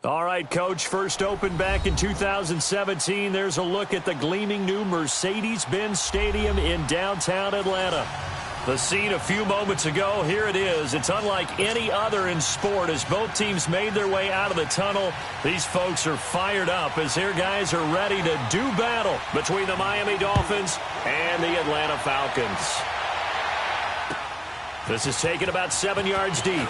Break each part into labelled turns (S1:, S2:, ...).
S1: All right, Coach, first opened back in 2017. There's a look at the gleaming new Mercedes-Benz Stadium in downtown Atlanta. The scene a few moments ago, here it is. It's unlike any other in sport as both teams made their way out of the tunnel. These folks are fired up as their guys are ready to do battle between the Miami Dolphins and the Atlanta Falcons. This is taken about 7 yards deep.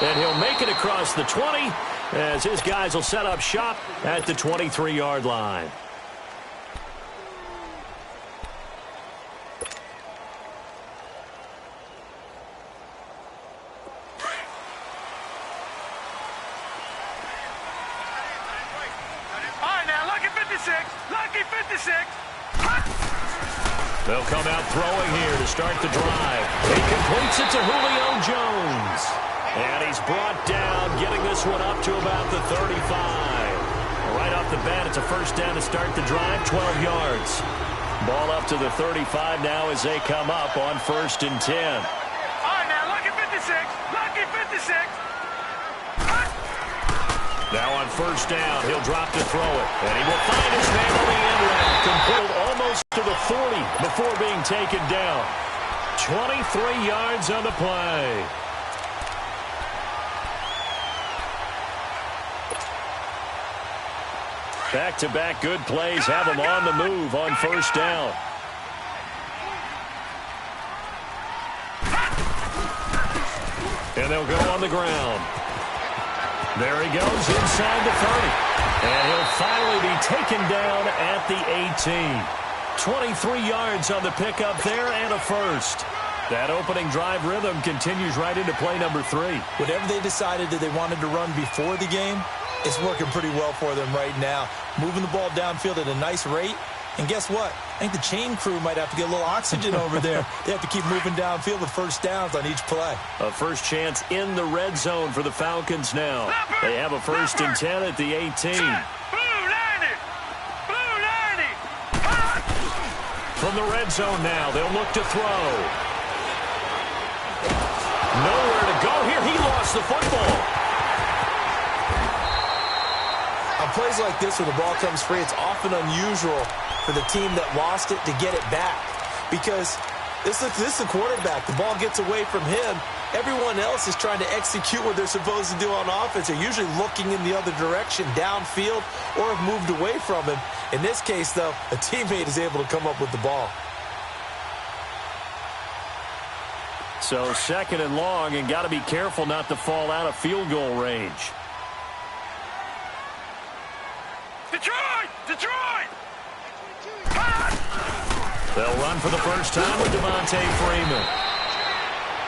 S1: And he'll make it across the 20 as his guys will set up shop at the 23-yard line.
S2: All right, now, lucky 56. Lucky 56.
S1: They'll come out throwing here to start the drive. He completes it to Julio Jones. And he's brought down, getting this one up to about the 35. Right off the bat, it's a first down to start the drive, 12 yards. Ball up to the 35 now as they come up on 1st and 10.
S2: All right, now, lucky 56. Lucky 56.
S1: Now on 1st down, he'll drop to throw it. And he will find his man on the end route. Complete almost to the 40 before being taken down. 23 yards on the play. Back-to-back good plays have them on the move on 1st down. And they'll go on the ground. There he goes inside the 30. And he'll finally be taken down at the 18. 23 yards on the pickup there and a first. That opening drive rhythm continues right into play number 3.
S3: Whatever they decided that they wanted to run before the game, it's working pretty well for them right now. Moving the ball downfield at a nice rate. And guess what? I think the chain crew might have to get a little oxygen over there. They have to keep moving downfield with first downs on each play.
S1: A first chance in the red zone for the Falcons now. They have a 1st and 10 at the 18. From the red zone now, they'll look to throw. Nowhere to go here. He lost the football.
S3: On plays like this where the ball comes free, it's often unusual for the team that lost it to get it back. Because this is the quarterback. The ball gets away from him. Everyone else is trying to execute what they're supposed to do on offense. They're usually looking in the other direction, downfield, or have moved away from him. In this case, though, a teammate is able to come up with the ball.
S1: So 2nd and long, and got to be careful not to fall out of field goal range.
S2: Detroit! Detroit!
S1: They'll run for the first time with Devontae Freeman.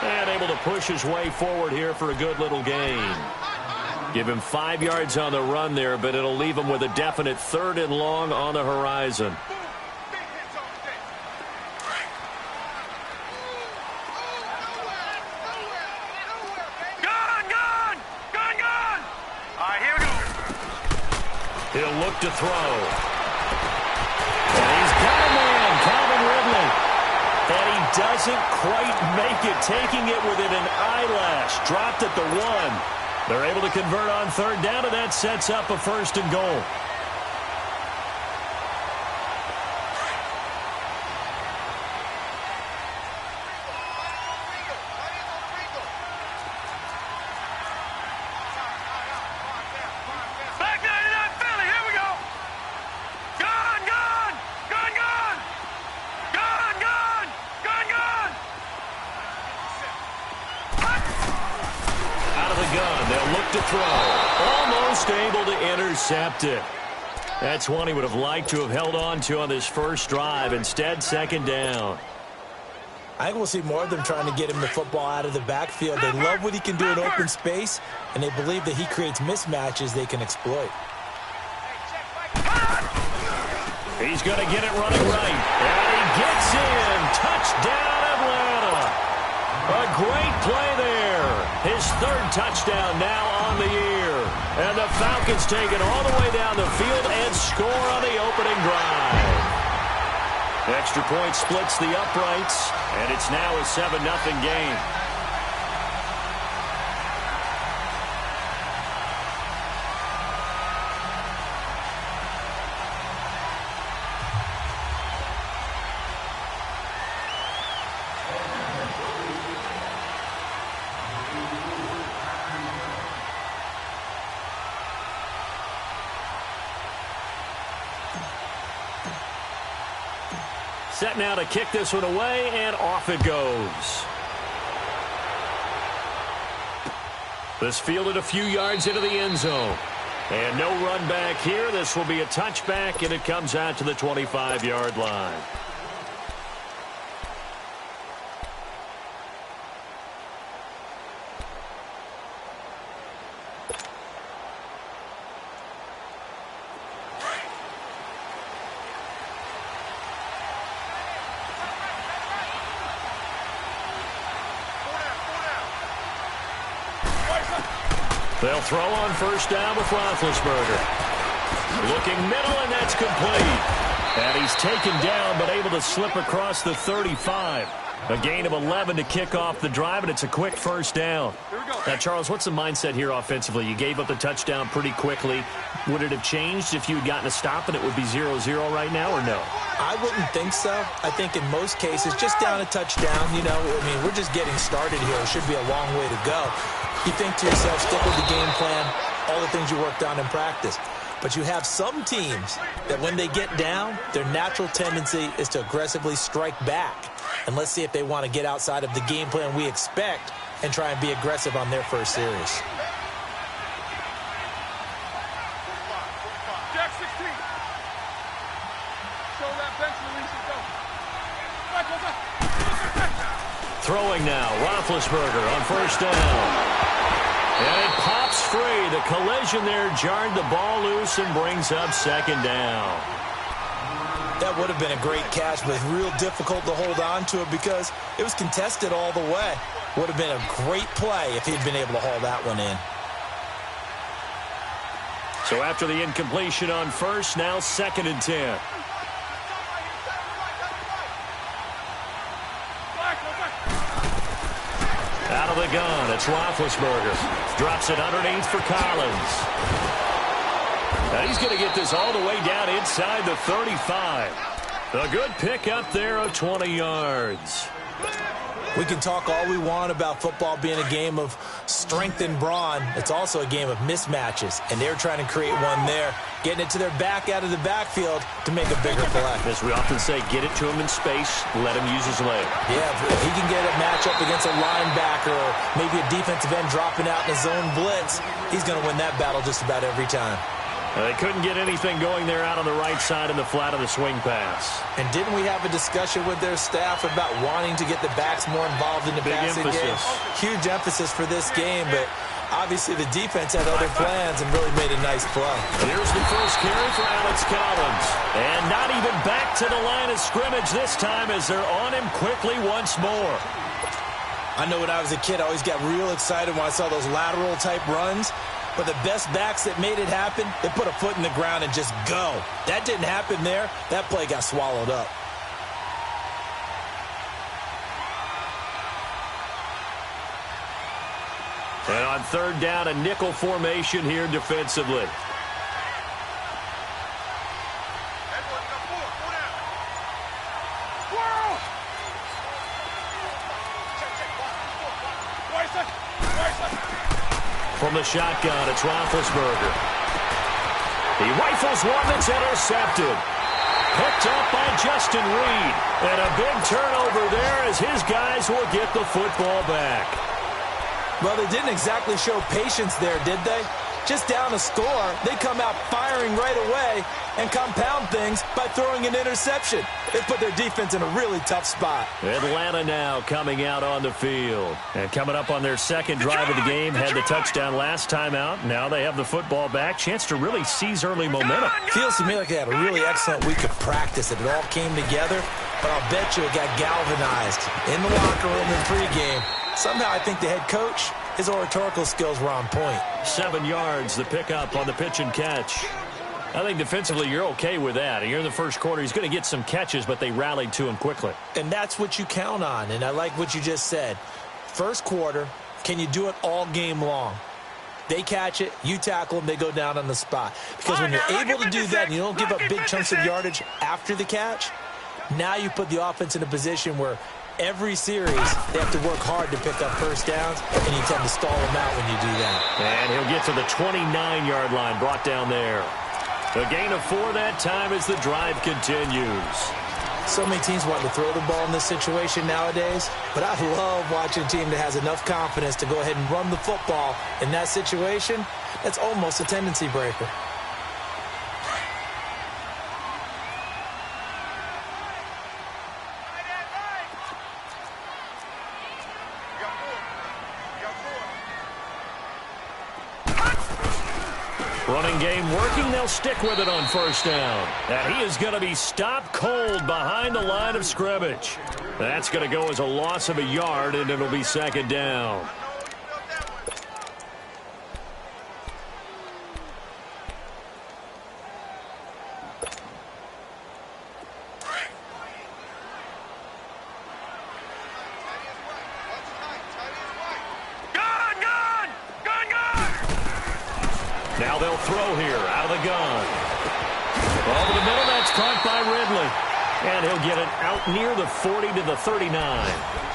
S1: And able to push his way forward here for a good little gain. Give him 5 yards on the run there, but it'll leave him with a definite 3rd and long on the horizon. He'll look to throw. And he's got a man, Calvin Ridley. And he doesn't quite make it, taking it within an eyelash. Dropped at the 1. They're able to convert on 3rd down, and that sets up a 1st and goal. Almost able to intercept it. That's one he would have liked to have held on to on this first drive. Instead, 2nd down.
S3: I think we'll see more of them trying to get him the football out of the backfield. They love what he can do in open space, and they believe that he creates mismatches they can exploit.
S1: He's going to get it running right. And he gets in. Touchdown, Atlanta. A great play there. His 3rd touchdown now on the year. And the Falcons take it all the way down the field and score on the opening drive. Extra point splits the uprights, and it's now a 7-0 game. Set now to kick this one away, and off it goes. This fielded a few yards into the end zone. And no run back here. This will be a touchback, and it comes out to the 25-yard line. They'll throw on first down with Roethlisberger. Looking middle, and that's complete. And he's taken down, but able to slip across the 35. A gain of 11 to kick off the drive, and it's a quick first down. Now, Charles, what's the mindset here offensively? You gave up the touchdown pretty quickly. Would it have changed if you had gotten a stop and it would be 0-0 right now, or no?
S3: I wouldn't think so. I think in most cases, just down a touchdown, we're just getting started here. It should be a long way to go. You think to yourself, stick with the game plan, all the things you worked on in practice. But you have some teams that when they get down, their natural tendency is to aggressively strike back. And let's see if they want to get outside of the game plan we expect and try and be aggressive on their first series.
S2: Jack 16. Show that bench release and go.
S1: Throwing now, Roethlisberger on first down. And it pops free. The collision there jarred the ball loose and brings up second down.
S3: That would have been a great catch, but it's real difficult to hold on to it because it was contested all the way. Would have been a great play if he'd been able to haul that one in.
S1: So after the incompletion on first, now 2nd and 10. Out of the gun, it's Roethlisberger. Drops it underneath for Collins. Now he's going to get this all the way down inside the 35. A good pick up there of 20 yards.
S3: We can talk all we want about football being a game of strength and brawn. It's also a game of mismatches, and they're trying to create one there, getting it to their back out of the backfield to make a bigger play.
S1: As we often say, get it to him in space, let him use his leg.
S3: Yeah, if he can get a matchup against a linebacker or maybe a defensive end dropping out in a zone blitz, he's going to win that battle just about every time.
S1: They couldn't get anything going there out on the right side in the flat of the swing pass.
S3: And didn't we have a discussion with their staff about wanting to get the backs more involved in the passing game? Huge emphasis for this game, but obviously the defense had other plans and really made a nice play.
S1: Here's the first carry for Alex Collins. And not even back to the line of scrimmage this time as they're on him quickly once more.
S3: I know when I was a kid, I always got real excited when I saw those lateral-type runs. But the best backs that made it happen, they put a foot in the ground and just go. That didn't happen there. That play got swallowed up.
S1: And on third down, a nickel formation here defensively. From the shotgun, it's Roethlisberger. He rifles one that's intercepted. Picked up by Justin Reed. And a big turnover there as his guys will get the football back.
S3: Well, they didn't exactly show patience there, did they? Just down a score, they come out firing right away and compound things by throwing an interception. They put their defense in a really tough spot.
S1: Atlanta now coming out on the field. And coming up on their second drive of the game, had the touchdown last time out. Now they have the football back. Chance to really seize early momentum.
S3: Feels to me like they had a really excellent week of practice. It all came together, but I'll bet you it got galvanized in the locker room in pregame. Somehow I think the head coach, his oratorical skills were on point.
S1: 7 yards, the pickup on the pitch and catch. I think defensively you're okay with that. Here in the first quarter, he's going to get some catches, but they rallied to him quickly.
S3: And that's what you count on, and I like what you just said. First quarter, can you do it all game long? They catch it, you tackle them, they go down on the spot. Because when you're able to do that and you don't give up big chunks of yardage after the catch, now you put the offense in a position where every series, they have to work hard to pick up first downs, and you tend to stall them out when you do that.
S1: And he'll get to the 29-yard line, brought down there. A gain of 4 that time as the drive continues.
S3: So many teams want to throw the ball in this situation nowadays, but I love watching a team that has enough confidence to go ahead and run the football in that situation. That's almost a tendency breaker.
S1: Running game working. They'll stick with it on first down. And he is going to be stopped cold behind the line of scrimmage. That's going to go as a loss of a yard, and it'll be second down. Now they'll throw here out of the gun. Over the middle, that's caught by Ridley. And he'll get it out near the 40 to the 39.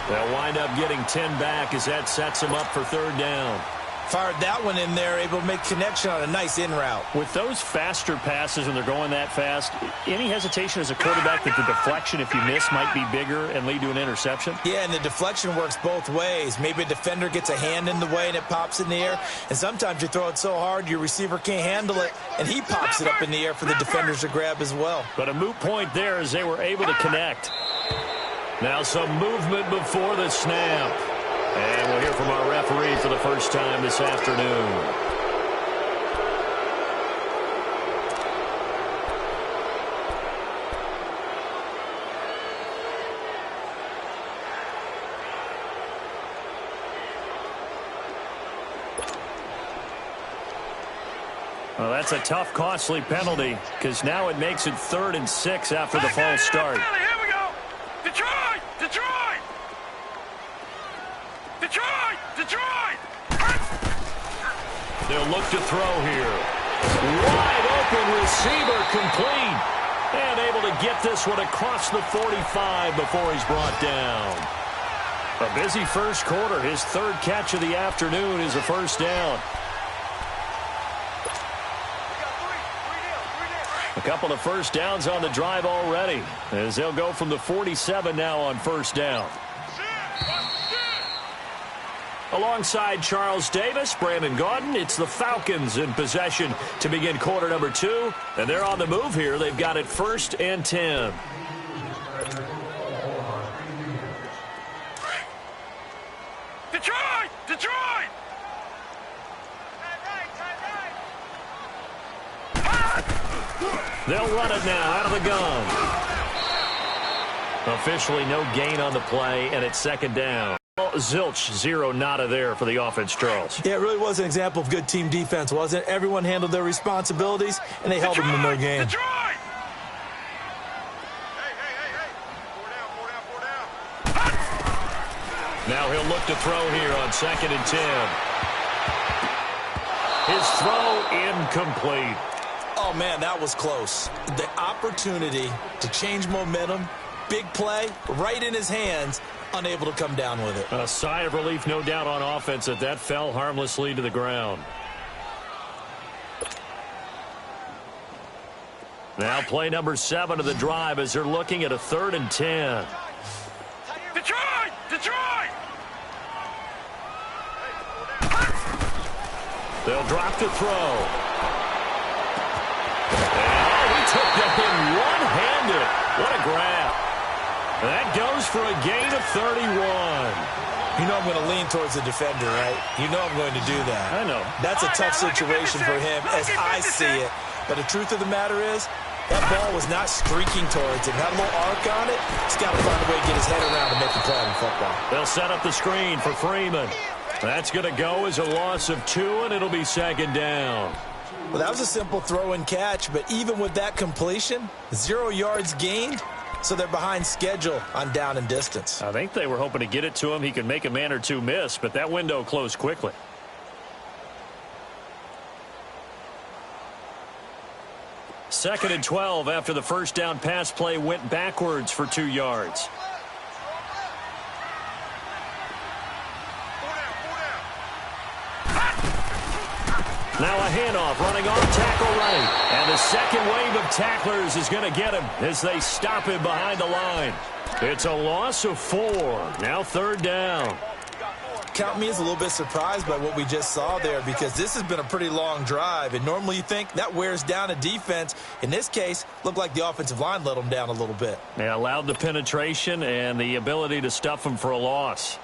S1: They'll wind up getting 10 back as that sets them up for third down.
S3: Fired that one in there, able to make connection on a nice in route.
S1: With those faster passes and they're going that fast, any hesitation as a quarterback that the deflection, if you miss, might be bigger and lead to an interception?
S3: Yeah, and the deflection works both ways. Maybe a defender gets a hand in the way and it pops in the air. And sometimes you throw it so hard your receiver can't handle it, and he pops it up in the air for the defenders to grab as well.
S1: But a moot point there as they were able to connect. Now some movement before the snap. And we'll hear from our referee for the first time this afternoon. Well, that's a tough, costly penalty because now it makes it 3rd and 6 after the false start.
S2: Here we go. Detroit! Detroit! Detroit! Detroit!
S1: They'll look to throw here. Wide open receiver complete. And able to get this one across the 45 before he's brought down. A busy first quarter. His 3rd catch of the afternoon is a first down. A couple of first downs on the drive already as they'll go from the 47 now on first down. Alongside Charles Davis, Brandon Gaudin, it's the Falcons in possession to begin quarter number 2. And they're on the move here. They've got it 1st and 10.
S2: Detroit! Detroit!
S1: They'll run it now out of the gun. Officially no gain on the play, and it's second down. Zilch, 0 nada there for the offense, Charles.
S3: Yeah, it really was an example of good team defense, wasn't it? Everyone handled their responsibilities, and they held them to no gain.
S2: Detroit! Hey. 4 down.
S1: Now he'll look to throw here on 2nd and 10. His throw incomplete.
S3: Oh, man, that was close. The opportunity to change momentum, big play, right in his hands, unable to come down with it.
S1: A sigh of relief, no doubt, on offense that fell harmlessly to the ground. Now play number 7 of the drive as they're looking at a 3rd and 10.
S2: Detroit! Detroit!
S1: They'll drop to throw. And he took that in one-handed. What a grab. That goes for a gain of 31.
S3: You know I'm going to lean towards the defender, right? You know I'm going to do that.
S1: I know.
S3: That's a tough situation for him as I see it. But the truth of the matter is, that ball was not streaking towards him. Had a little arc on it. He's got to find a way to get his head around and make the play on football.
S1: They'll set up the screen for Freeman. That's going to go as a loss of 2, and it'll be second down.
S3: Well, that was a simple throw and catch, but even with that completion, 0 yards gained, so they're behind schedule on down and distance.
S1: I think they were hoping to get it to him. He could make a man or two miss, but that window closed quickly. Second and 12 after the first down pass play went backwards for 2 yards. Now a handoff, running off tackle right. And the second wave of tacklers is going to get him as they stop him behind the line. It's a loss of 4. Now third down.
S3: Count me as a little bit surprised by what we just saw there, because this has been a pretty long drive, and normally you think that wears down a defense. In this case, looked like the offensive line let them down a little bit.
S1: They allowed the penetration and the ability to stuff them for a loss.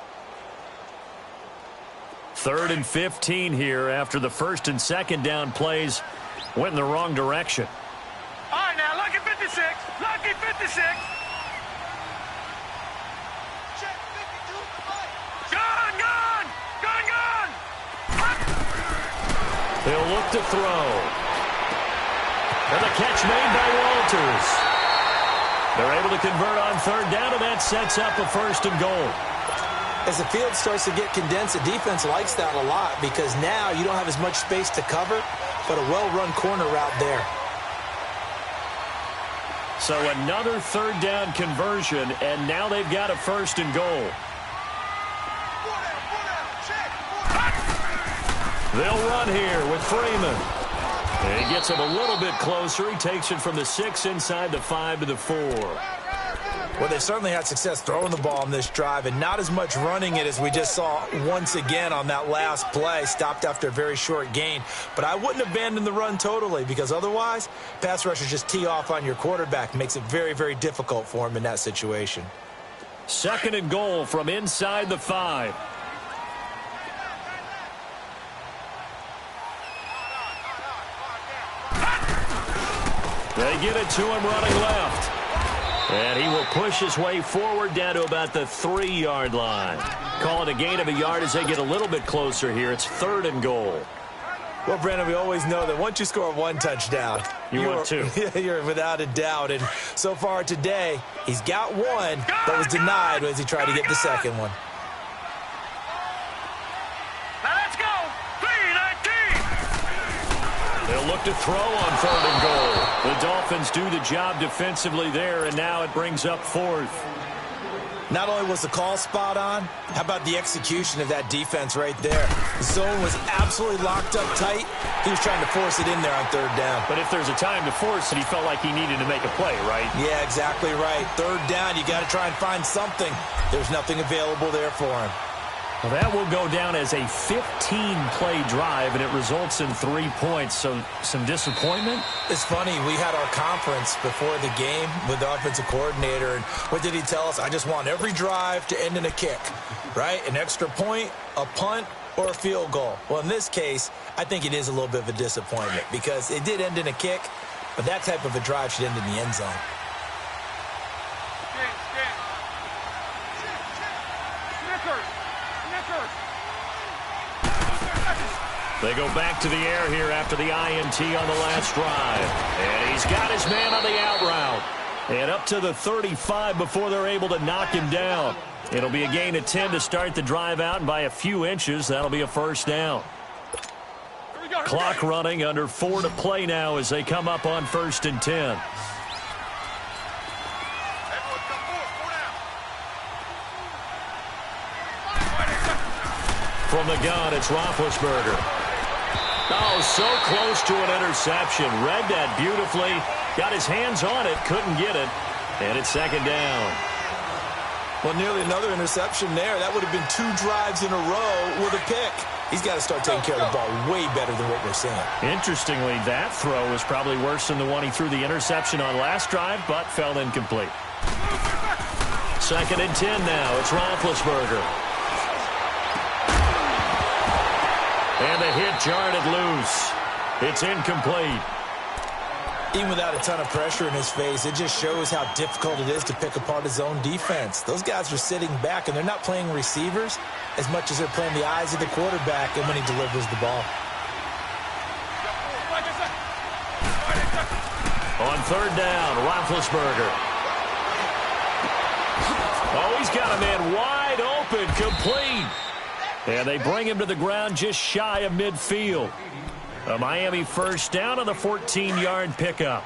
S1: 3rd and 15 here after the 1st and 2nd down plays went in the wrong direction.
S2: All right, now, lucky 56. Lucky 56.
S1: He'll look to throw. And the catch made by Walters. They're able to convert on 3rd down, and that sets up a 1st and goal.
S3: As the field starts to get condensed, the defense likes that a lot, because now you don't have as much space to cover, but a well-run corner route there.
S1: So another 3rd down conversion, and now they've got a 1st and goal. They'll run here with Freeman. And he gets him a little bit closer. He takes it from the 6 inside the 5 to the 4.
S3: Well, they certainly had success throwing the ball on this drive, and not as much running it as we just saw once again on that last play. Stopped after a very short gain. But I wouldn't abandon the run totally, because otherwise, pass rushers just tee off on your quarterback. Makes it very, very difficult for him in that situation.
S1: 2nd and goal from inside the 5. They get it to him running left. And he will push his way forward down to about the 3-yard line. Call it a gain of a yard as they get a little bit closer here. It's 3rd and goal.
S3: Well, Brandon, we always know that once you score 1 touchdown,
S1: you want 2.
S3: You're without a doubt. And so far today, he's got 1 that was denied as he tried to get the second one.
S2: Now let's go. 3-19.
S1: They'll look to throw on 3rd and goal. The Dolphins do the job defensively there, and now it brings up 4th.
S3: Not only was the call spot on, how about the execution of that defense right there? The zone was absolutely locked up tight. He was trying to force it in there on 3rd down.
S1: But if there's a time to force it, he felt like he needed to make a play, right?
S3: Yeah, exactly right. 3rd down, you got to try and find something. There's nothing available there for him.
S1: Well, that will go down as a 15-play drive, and it results in 3 points. So some disappointment?
S3: It's funny. We had our conference before the game with the offensive coordinator, and what did he tell us? I just want every drive to end in a kick, right? An extra point, a punt, or a field goal. Well, in this case, I think it is a little bit of a disappointment because it did end in a kick, but that type of a drive should end in the end zone.
S1: They go back to the air here after the INT on the last drive. And he's got his man on the out route. And up to the 35 before they're able to knock him down. It'll be a gain of 10 to start the drive out, and by a few inches, that'll be a 1st down. Clock running, under 4 to play now as they come up on 1st and 10. From the gun, it's Roethlisberger. Oh, so close to an interception. Read that beautifully. Got his hands on it. Couldn't get it. And it's 2nd down.
S3: Well, nearly another interception there. That would have been 2 drives in a row with a pick. He's got to start taking care of the ball way better than what we're seeing. Interestingly, that throw was probably worse than the one he threw the interception on last drive, but fell incomplete. 2nd and 10 now. It's Roethlisberger. And the hit jarred it loose. It's incomplete. Even without a ton of pressure in his face, it just shows how difficult it is to pick apart his own defense. Those guys are sitting back, and they're not playing receivers as much as they're playing the eyes of the quarterback and when he delivers the ball. On 3rd down, Roethlisberger. Oh, he's got a man wide open, complete. And they bring him to the ground just shy of midfield. A Miami 1st down on the 14-yard pickup.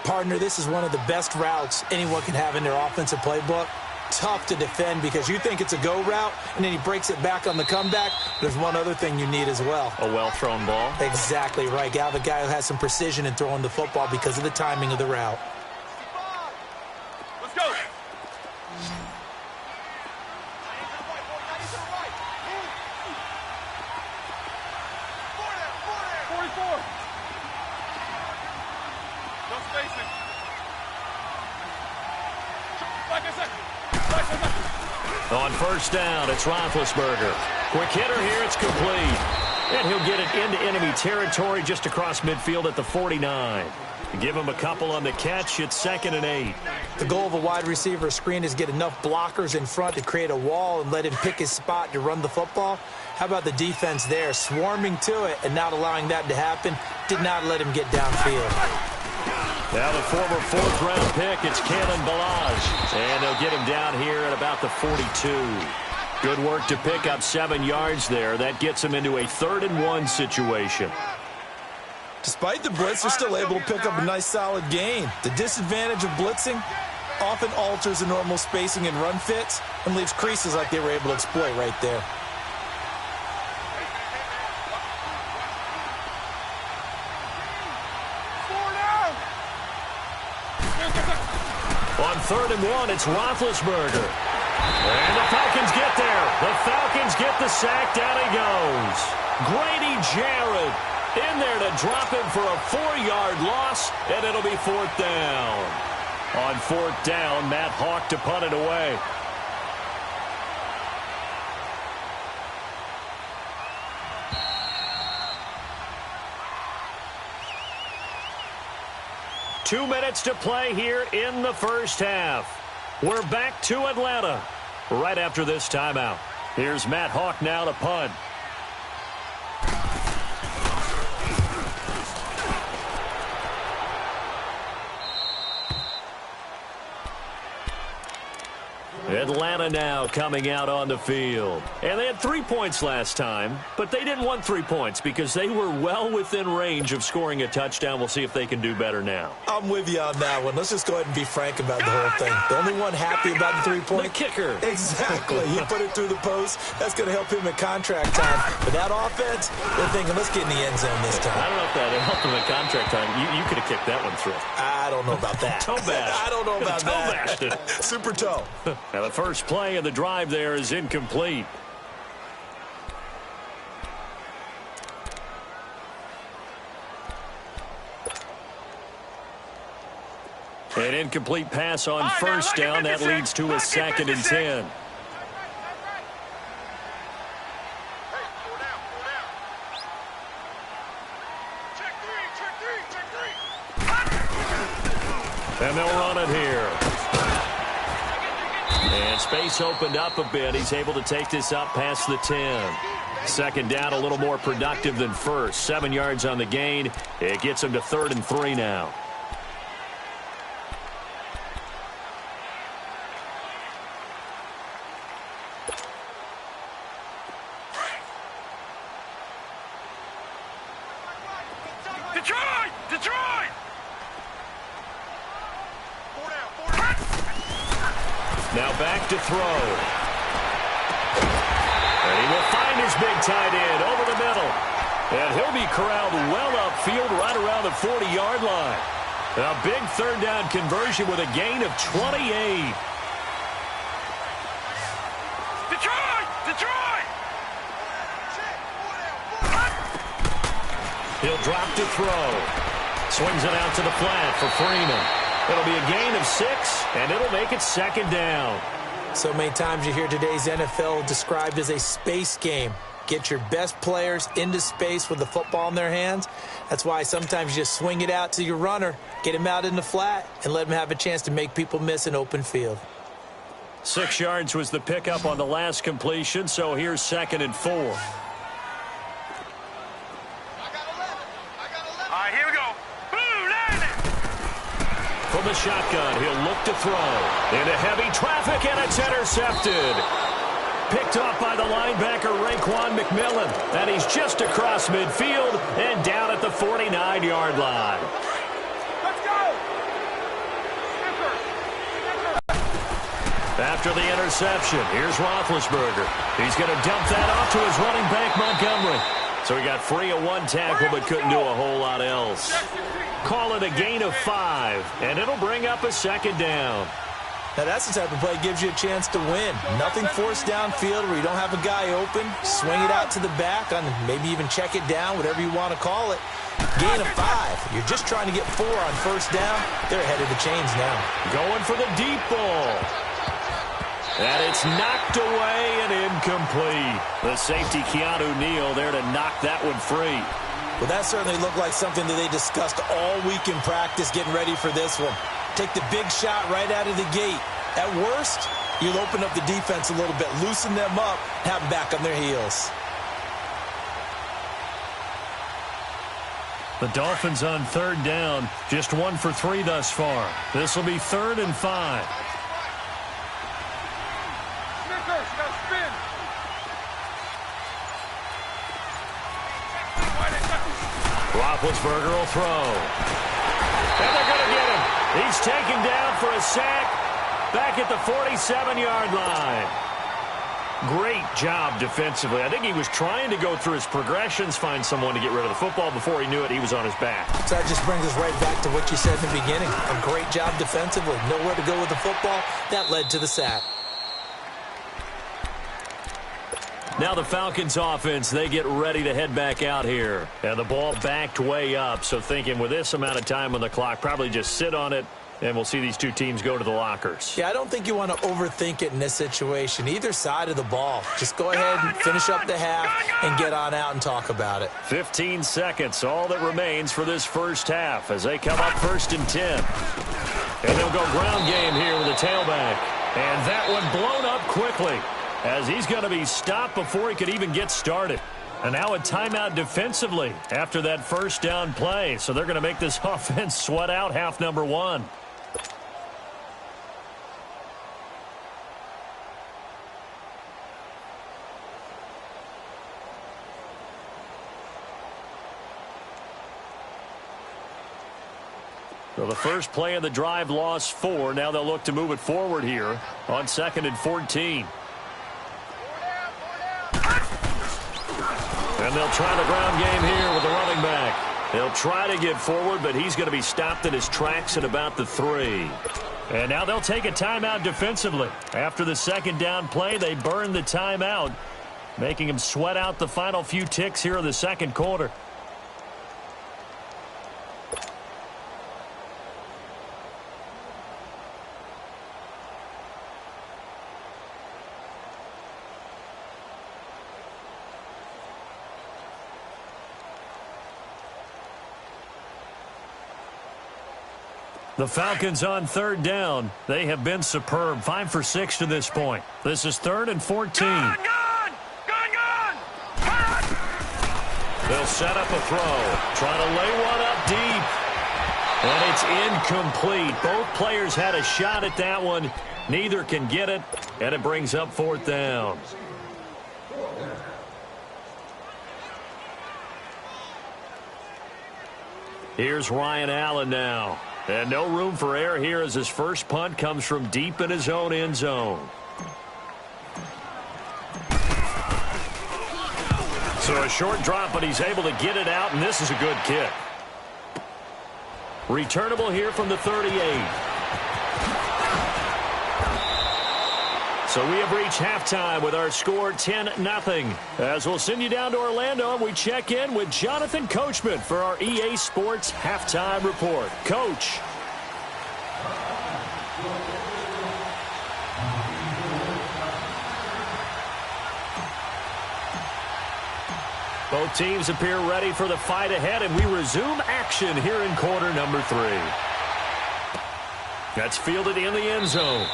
S3: Partner, this is one of the best routes anyone can have in their offensive playbook. tough to defend because you think it's a go route, and then he breaks it back on the comeback. There's one other thing you need as well.
S1: A well-thrown ball.
S3: Exactly right. You have a guy who has some precision in throwing the football because of the timing of the route.
S2: Let's go. No spacing.
S1: On first down, it's Roethlisberger. Quick hitter here, it's complete. And he'll get it into enemy territory just across midfield at the 49. Give him a couple on the catch. It's 2nd and 8.
S3: The goal of a wide receiver screen is get enough blockers in front to create a wall and let him pick his spot to run the football. How about the defense there? Swarming to it and not allowing that to happen. Did not let him get downfield.
S1: Now the former 4th-round pick, it's Kalen Ballage. And they'll get him down here at about the 42. Good work to pick up 7 yards there. That gets him into a 3rd and 1 situation.
S3: Despite the blitz, they're still able to pick up a nice solid gain. The disadvantage of blitzing often alters the normal spacing and run fits and leaves creases like they were able to exploit right there.
S1: On 3rd and 1, it's Roethlisberger. And the Falcons get there. The Falcons get the sack. Down he goes. Grady Jarrett in there to drop him for a 4-yard loss, and it'll be 4th down. On 4th down, Matt Hawk to punt it away. Two minutes to play here in the first half. We're back to Atlanta right after this timeout. Here's Matt Hawk now to punt. Atlanta now coming out on the field. And they had 3 points last time, but they didn't want 3 points because they were well within range of scoring a touchdown. We'll see if they can do better now.
S3: I'm with you on that one. Let's just go ahead and be frank about the whole thing. The only one happy about the 3-point.
S1: The kicker.
S3: Exactly. He put it through the post. That's going to help him at contract time. But that offense, they're thinking, let's get in the end zone this time.
S1: I don't know if that helped him at contract time. You could have kicked that one through.
S3: I don't know about that.
S1: Toe bash.
S3: I don't know about
S1: toe
S3: that.
S1: Bashed it.
S3: Super toe.
S1: Now the first play of the drive there is incomplete. An incomplete pass on first down. That leads to a 2nd and 10. And they'll run it here. And space opened up a bit. He's able to take this up past the 10. 2nd down, a little more productive than first. 7 yards on the gain. It gets him to 3rd and 3 now.
S2: Detroit! Detroit!
S1: Now back to throw. And he will find his big tight end over the middle. And he'll be corralled well upfield right around the 40-yard line. A big 3rd down conversion with a gain of 28.
S2: Detroit! Detroit!
S1: He'll drop to throw. Swings it out to the flat for Freeman. It'll be a gain of 6, and it'll make it 2nd down.
S3: So many times you hear today's NFL described as a space game. Get your best players into space with the football in their hands. That's why sometimes you just swing it out to your runner, get him out in the flat, and let him have a chance to make people miss an open field.
S1: 6 yards was the pickup on the last completion, so here's 2nd and 4.
S2: All right, here we go. Boom, landing.
S1: From the shotgun, he'll look to throw. Into heavy traffic, and it's intercepted. Picked off by the linebacker, Raekwon McMillan. And he's just across midfield and down at the 49-yard line.
S2: Let's go.
S1: After the interception, here's Roethlisberger. He's going to dump that off to his running back, Montgomery. So he got free of one tackle but couldn't do a whole lot else. Call it a gain of 5, and it'll bring up a second down.
S3: Now, that's the type of play that gives you a chance to win. Nothing forced downfield where you don't have a guy open. Swing it out to the back, on maybe even check it down, whatever you want to call it. Gain of 5. You're just trying to get 4 on first down. They're ahead of the chains now.
S1: Going for the deep ball. And it's knocked away and incomplete. The safety, Keanu Neal, there to knock that one free.
S3: Well, that certainly looked like something that they discussed all week in practice, getting ready for this one. Take the big shot right out of the gate. At worst, you'll open up the defense a little bit, loosen them up, have them back on their heels.
S1: The Dolphins on third down, just 1 for 3 thus far. This will be 3rd and 5. Roethlisberger will throw. And they're going to get him. He's taken down for a sack back at the 47-yard line. Great job defensively. I think he was trying to go through his progressions, find someone to get rid of the football. Before he knew it, he was on his back.
S3: So that just brings us right back to what you said in the beginning. A great job defensively. Nowhere to go with the football. That led to the sack.
S1: Now the Falcons offense, they get ready to head back out here. And the ball backed way up, so thinking with this amount of time on the clock, probably just sit on it, and we'll see these two teams go to the lockers.
S3: Yeah, I don't think you want to overthink it in this situation. Either side of the ball. Just go ahead and finish up the half and get on out and talk about it.
S1: 15 seconds, all that remains for this first half as they come up 1st and 10. And they'll go ground game here with a tailback. And that one blown up quickly, as he's going to be stopped before he could even get started. And now a timeout defensively after that first down play. So they're going to make this offense sweat out half number 1. So the first play of the drive lost 4. Now they'll look to move it forward here on 2nd and 14. And they'll try the ground game here with the running back. They'll try to get forward, but he's going to be stopped in his tracks at about the 3. And now they'll take a timeout defensively. After the second down play, they burn the timeout, making him sweat out the final few ticks here in the second quarter. The Falcons on third down. They have been superb. 5 for 6 to this point. This is 3rd and 14.
S2: Gone!
S1: They'll set up a throw. Trying to lay one up deep. And it's incomplete. Both players had a shot at that one. Neither can get it. And it brings up 4th down. Here's Ryan Allen now. And no room for error here as his first punt comes from deep in his own end zone. So a short drop, but he's able to get it out, and this is a good kick. Returnable here from the 38. So we have reached halftime with our score 10-0. As we'll send you down to Orlando, and we check in with Jonathan Coachman for our EA Sports Halftime Report. Coach. Both teams appear ready for the fight ahead, and we resume action here in quarter number 3. That's fielded in the end zone.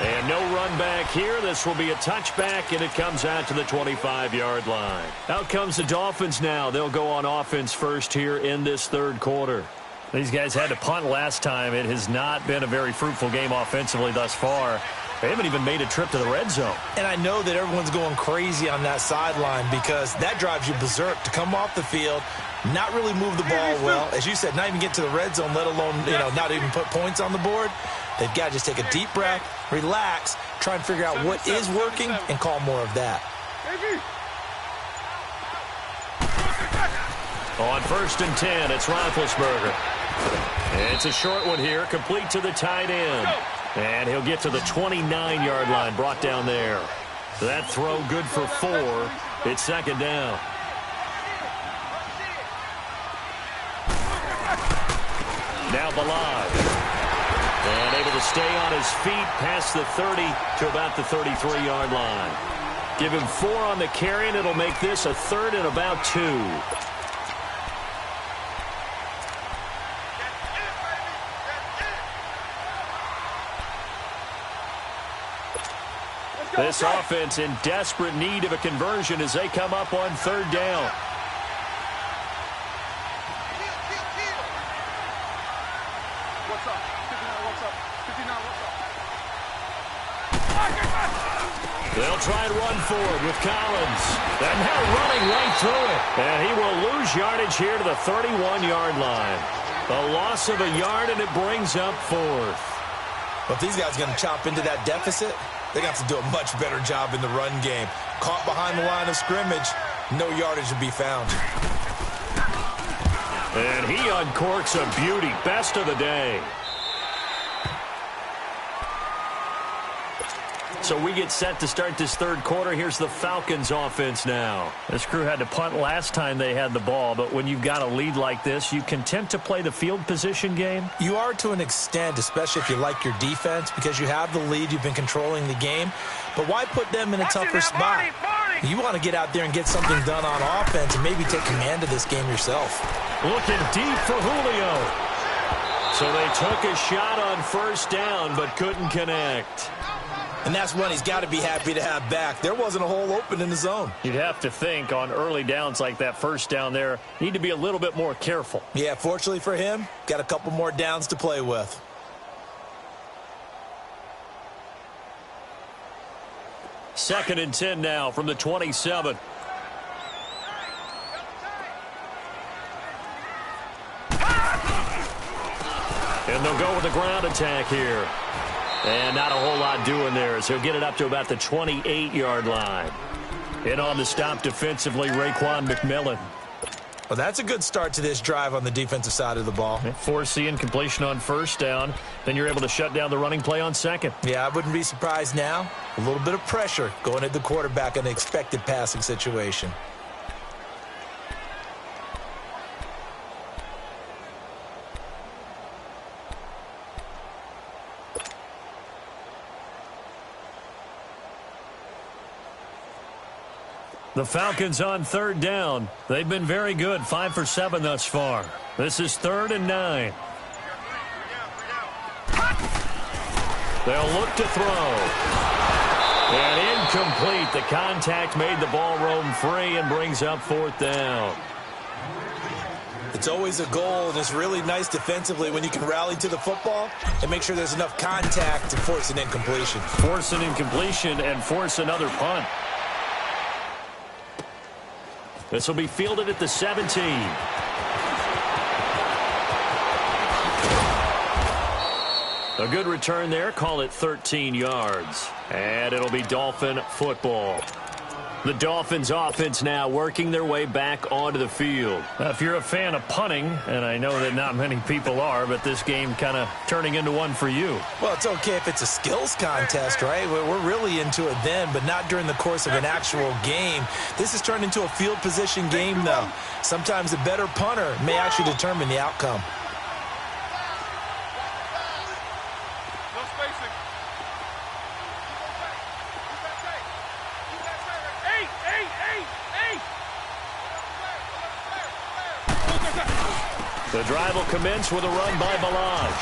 S1: And no run back here. This will be a touchback, and it comes out to the 25-yard line. Out comes the Dolphins now. They'll go on offense first here in this third quarter. These guys had to punt last time. It has not been a very fruitful game offensively thus far. They haven't even made a trip to the red zone.
S3: And I know that everyone's going crazy on that sideline because that drives you berserk to come off the field, not really move the ball well. As you said, not even get to the red zone, let alone, not even put points on the board. They've got to just take a deep breath, relax, try and figure out what is working and call more of that.
S1: On 1st and 10, it's Roethlisberger. It's a short one here, complete to the tight end. And he'll get to the 29-yard line, brought down there. That throw good for 4. It's 2nd down. Now Balaj. And able to stay on his feet past the 30 to about the 33-yard line. Give him 4 on the carry, and it'll make this a 3rd and about 2. This offense in desperate need of a conversion as they come up on 3rd down. They'll try and run forward with Collins. And now running right through it. And he will lose yardage here to the 31-yard line. A loss of a yard, and it brings up 4th.
S3: Well, if these guys are going to chop into that deficit, they got to do a much better job in the run game. Caught behind the line of scrimmage, no yardage to be found.
S1: And he uncorks a beauty. Best of the day. So we get set to start this 3rd quarter. Here's the Falcons offense now. This crew had to punt last time they had the ball, but when you've got a lead like this, you can tend to play the field position game.
S3: You are to an extent, especially if you like your defense, because you have the lead, you've been controlling the game. But why put them in a tougher spot? You want to get out there and get something done on offense and maybe take command of this game yourself.
S1: Looking deep for Julio. So they took a shot on 1st down, but couldn't connect.
S3: And that's one he's got to be happy to have back. There wasn't a hole open in the zone.
S1: You'd have to think on early downs like that 1st down there, need to be a little bit more careful.
S3: Yeah, fortunately for him, got a couple more downs to play with.
S1: Second and 10 now from the 27. And they'll go with the ground attack here. And not a whole lot doing there as he'll get it up to about the 28-yard line. In on the stop defensively, Raekwon McMillan.
S3: Well, that's a good start to this drive on the defensive side of the ball.
S1: Force the incompletion on 1st down. Then you're able to shut down the running play on 2nd.
S3: Yeah, I wouldn't be surprised now. A little bit of pressure going at the quarterback in an expected passing situation.
S1: The Falcons on 3rd down. They've been very good, 5 for 7 thus far. This is 3rd and 9. They'll look to throw. And incomplete. The contact made the ball roam free and brings up 4th down.
S3: It's always a goal, and it's really nice defensively when you can rally to the football and make sure there's enough contact to force an incompletion.
S1: Force an incompletion and force another punt. This will be fielded at the 17. A good return there. Call it 13 yards. And it'll be Dolphin football. The Dolphins offense now working their way back onto the field. Now, if you're a fan of punting, and I know that not many people are, but this game kind of turning into one for you.
S3: Well, it's okay if it's a skills contest, right? We're really into it then, but not during the course of an actual game. This has turned into a field position game, though. Sometimes the better punter may actually determine the outcome.
S1: The drive will commence with a run by Balaj.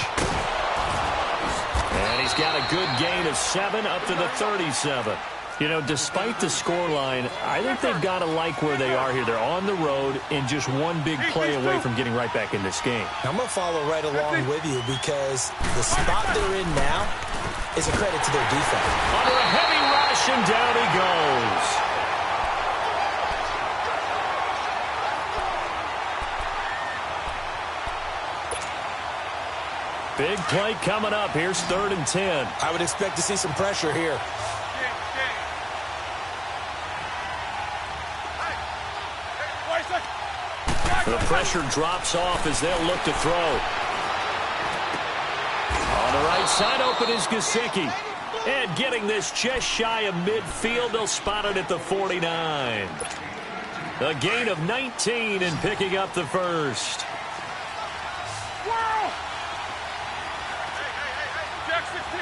S1: And he's got a good gain of 7 up to the 37. You know, despite the scoreline, I think they've got to like where they are here. They're on the road and just one big play away from getting right back in this game.
S3: I'm going to follow right along with you because the spot they're in now is a credit to their defense.
S1: Under a heavy rush, and down he goes. Big play coming up. Here's 3rd and 10.
S3: I would expect to see some pressure here.
S1: The pressure drops off as they'll look to throw. On the right side, open is Gesicki. And getting this just shy of midfield, they'll spot it at the 49. A gain of 19 and picking up the first.
S2: Jack 16.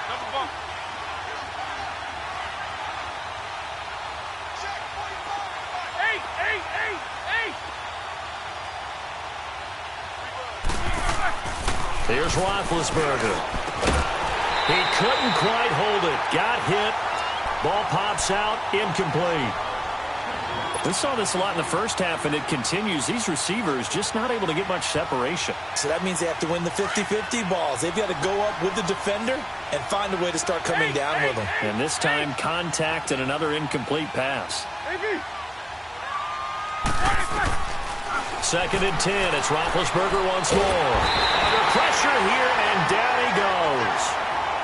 S2: Double bump.
S1: Here's Roethlisberger. He couldn't quite hold it. Got hit. Ball pops out. Incomplete. We saw this a lot in the first half, and it continues. These receivers just not able to get much separation.
S3: So that means they have to win the 50-50 balls. They've got to go up with the defender and find a way to start coming down with them.
S1: And this time, contact and another incomplete pass. 2nd and 10. It's Roethlisberger once more. Under pressure here, and down he goes.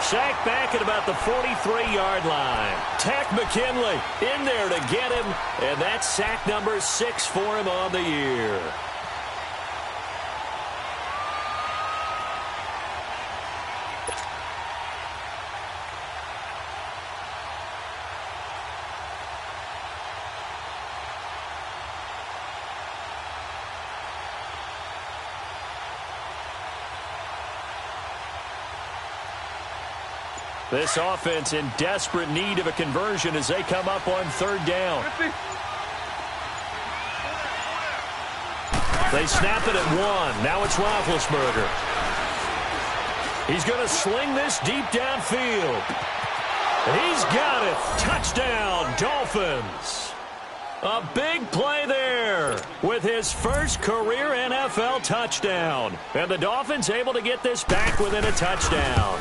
S1: Sacked back at about the 43-yard line. Takk McKinley in there to get him, and that's sack number 6 for him on the year. This offense in desperate need of a conversion as they come up on 3rd down. They snap it at 1. Now it's Roethlisberger. He's going to sling this deep downfield. He's got it. Touchdown, Dolphins. A big play there with his first career NFL touchdown. And the Dolphins able to get this back within a touchdown.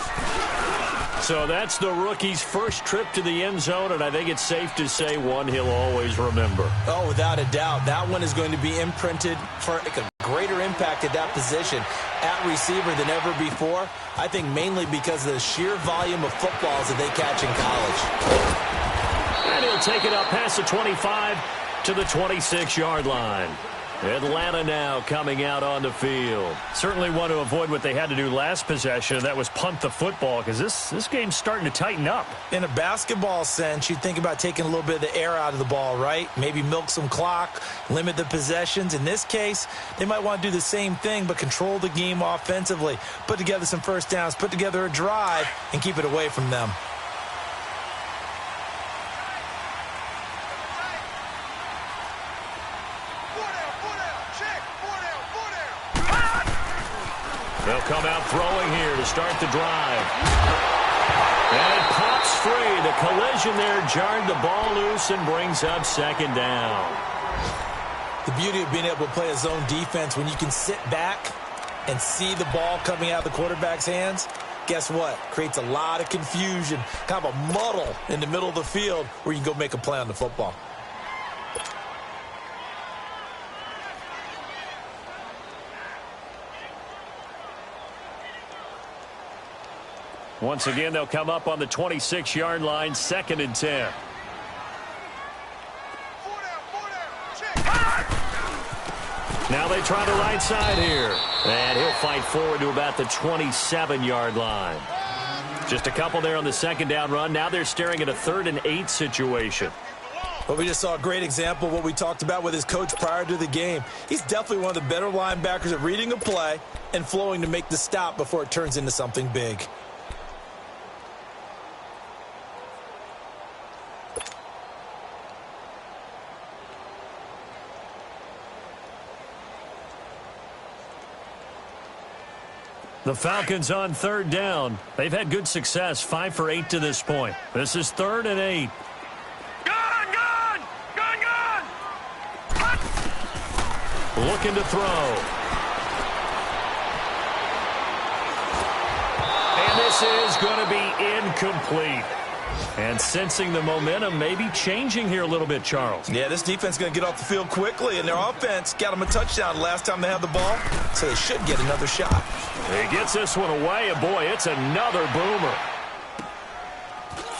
S1: So that's the rookie's first trip to the end zone, and I think it's safe to say one he'll always remember.
S3: Oh, without a doubt. That one is going to be imprinted for a greater impact at that position at receiver than ever before. I think mainly because of the sheer volume of footballs that they catch in college.
S1: And he'll take it up past the 25 to the 26-yard line. Atlanta now coming out on the field. Certainly want to avoid what they had to do last possession, and that was punt the football, because this game's starting to tighten up.
S3: In a basketball sense, you think about taking a little bit of the air out of the ball, right? Maybe milk some clock, limit the possessions. In this case, they might want to do the same thing, but control the game offensively. Put together some first downs, put together a drive, and keep it away from them.
S1: They'll come out throwing here to start the drive. And it pops free. The collision there jarred the ball loose and brings up 2nd down.
S3: The beauty of being able to play a zone defense when you can sit back and see the ball coming out of the quarterback's hands, guess what? Creates a lot of confusion, kind of a muddle in the middle of the field where you can go make a play on the football.
S1: Once again, they'll come up on the 26-yard line, 2nd and 10. Now they try the right side here. And he'll fight forward to about the 27-yard line. Just a couple there on the 2nd down run. Now they're staring at a 3rd and 8 situation.
S3: Well, we just saw a great example of what we talked about with his coach prior to the game. He's definitely one of the better linebackers at reading a play and flowing to make the stop before it turns into something big.
S1: The Falcons on third down. They've had good success, 5 for 8 to this point. This is 3rd and 8.
S2: Gun!
S1: Looking to throw. And this is going to be incomplete. And sensing the momentum may be changing here a little bit, Charles.
S3: Yeah, this defense is going to get off the field quickly, and their offense got them a touchdown last time they had the ball, so they should get another shot.
S1: He gets this one away, and boy, it's another boomer.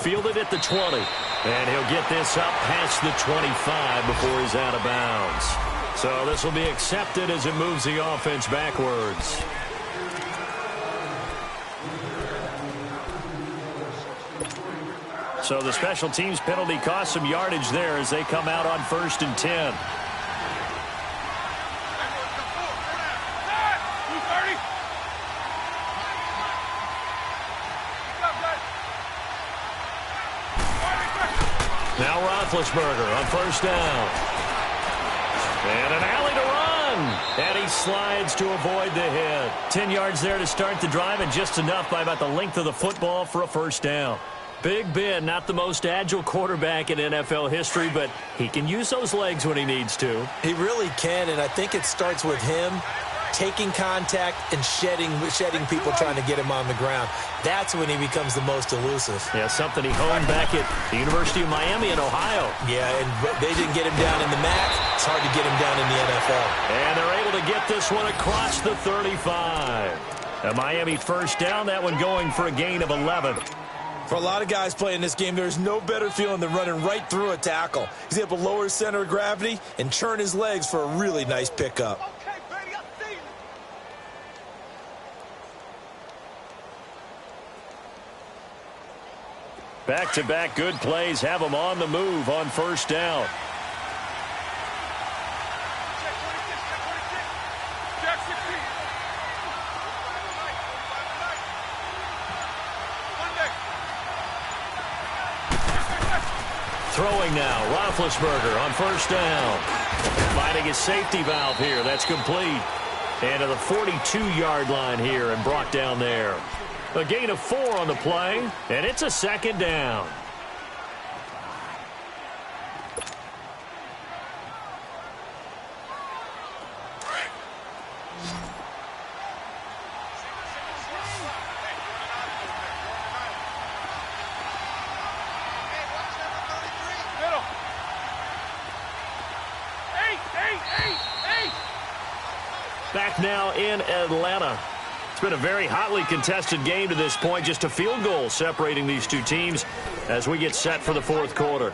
S1: Fielded at the 20, and he'll get this up past the 25 before he's out of bounds. So this will be accepted as it moves the offense backwards. So the special teams penalty cost some yardage there as they come out on 1st and 10. Now Roethlisberger on 1st down. And an alley to run. And he slides to avoid the hit. 10 yards there to start the drive, and just enough by about the length of the football for a 1st down. Big Ben, not the most agile quarterback in NFL history, but he can use those legs when he needs to.
S3: He really can, and I think it starts with him taking contact and shedding people trying to get him on the ground. That's when he becomes the most elusive.
S1: Yeah, something he honed back at the University of Miami in Ohio.
S3: Yeah, and they didn't get him down in the MAC. It's hard to get him down in the NFL.
S1: And they're able to get this one across the 35. A Miami 1st down, that one going for a gain of 11.
S3: For a lot of guys playing this game, there's no better feeling than running right through a tackle. He's able to lower his center of gravity and churn his legs for a really nice pickup.
S1: Back-to-back good plays have them on the move on 1st down. Throwing now, Roethlisberger on 1st down. Finding his safety valve here. That's complete. And to the 42-yard line here and brought down there. A gain of 4 on the play, and it's a 2nd down. Back now in Atlanta. It's been a very hotly contested game to this point. Just a field goal separating these two teams as we get set for the 4th quarter.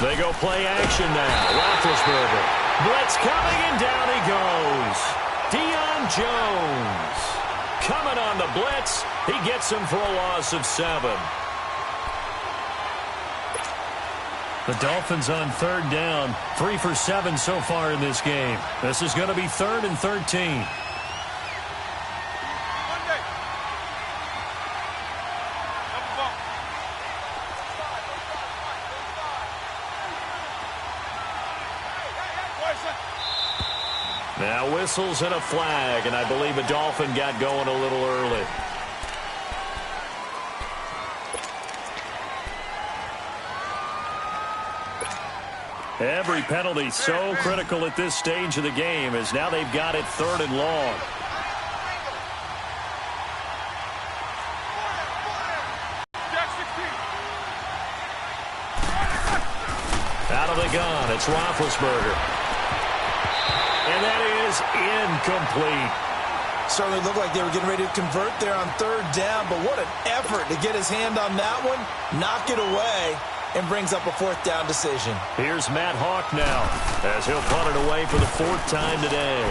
S1: They go play action now. Roethlisberger. Blitz coming, and down he goes. Deion Jones. Coming on the blitz. He gets him for a loss of 7. The Dolphins on 3rd down. 3 for 7 so far in this game. This is going to be 3rd and 13. Now whistles and a flag, and I believe a Dolphin got going a little early. Every penalty so critical at this stage of the game as now they've got it 3rd and long. Out of the gun, it's Roethlisberger. And that is incomplete.
S3: Certainly looked like they were getting ready to convert there on 3rd down, but what an effort to get his hand on that one, knock it away, and brings up a 4th down decision.
S1: Here's Matt Hawk now as he'll punt it away for the 4th time today.